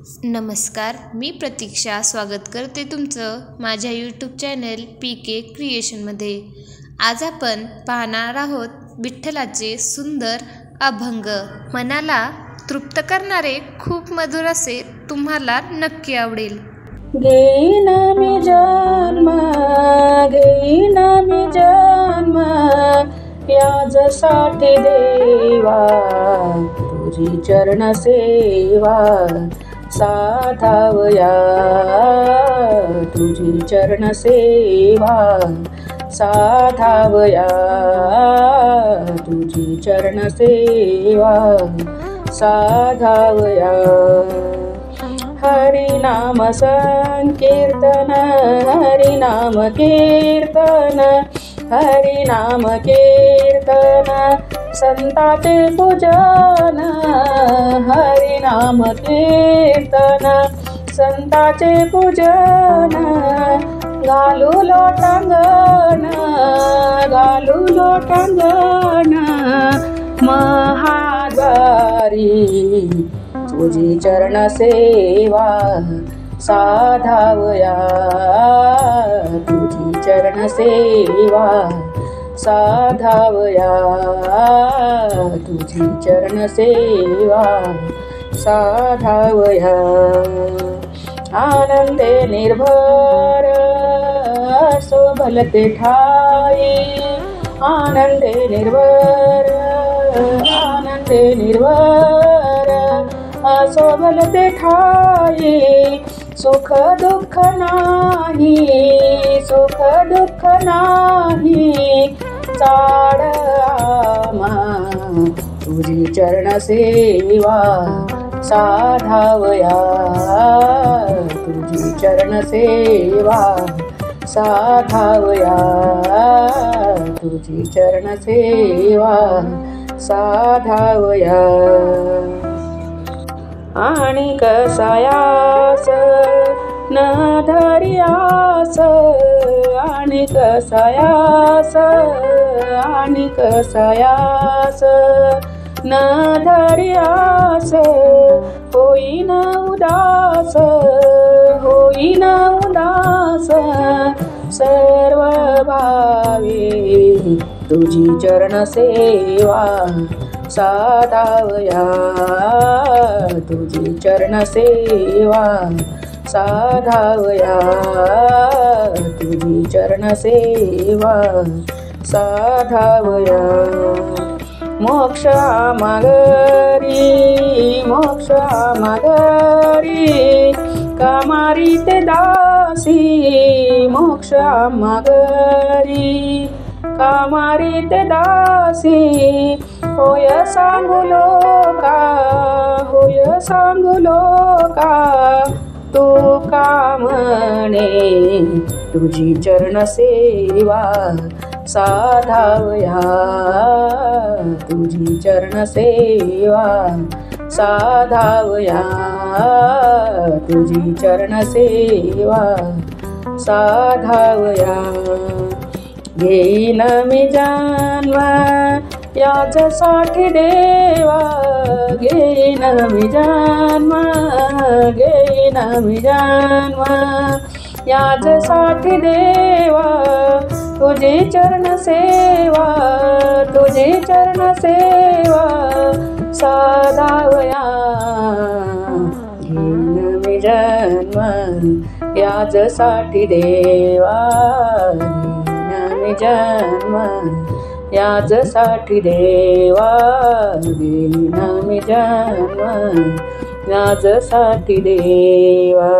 नमस्कार, मी प्रतीक्षा स्वागत करते तुमचं माझ्या यूट्यूब चॅनल PK क्रिएशनमध्ये। आज आपण पाहणार आहोत विठ्ठलाचे सुंदर अभंग। मनाला तृप्त करणारे खूप मधुर असे तुम्हाला नक्की आवडेल। घेईन मी जन्म याजसाठी देवा, तुझी चरण सेवा साधावया, तुझी चरण सेवा साधावया, तुझी चरण सेवा साधावया। हरिनाम संकीर्तन, हरिनाम कीर्तन, हरिनाम कीर्तन संताचे पूजन, हरिनाम कीर्तन संताचे पूजन। घालू लोटांगण, घालू लोटांगण महाद्वारी, तुझी चरण सेवा साधावया, तुझी चरण सेवा साधावया, तुझी चरण सेवा साधावया। आनंदे निर्भर शोभलते ठाई, आनंदे निर्भर, आनंदे निर्भर शोभलते ठाई। सुख दुःख नाही, सुख दुःख नाही चाड आम्हा, तुझी चरण सेवा साधावया, तुझी चरण सेवा साधावया, तुझी चरण सेवा साधावया। आणि कसायास न धर्यास, आणि कसायास, आणि कसायास न धर्यास होईन उदास, होईन उदास सर्व भावे, तुझी चरण सेवा साधावया, तुझी चरण सेवा साधावया, तुझी चरण सेवा साधावया। मोक्ष मागरी, मोक्ष मागरी कामारी ते दासी, मोक्ष मागरी कामारी ते दासी। होय सांगू लोका, होय सांगू लोका तू का म्हणे, तुझी चरण सेवा साधावया, तुझी चरण सेवा साधावया, तुझी चरण सेवा साधावया। घेईन मी जन्म याजसाठी देवा, घेईन मी जन्म, घेईन मी जन्म याजसाठी देवा। तुझी चरण सेवा, तुझी चरण सेवा साधावया। घेईन मी जन्म याजसाठी देवा, घेईन मी जन्म याजसाठी देवा, घेईन मी जन्म याजसाठी देवा।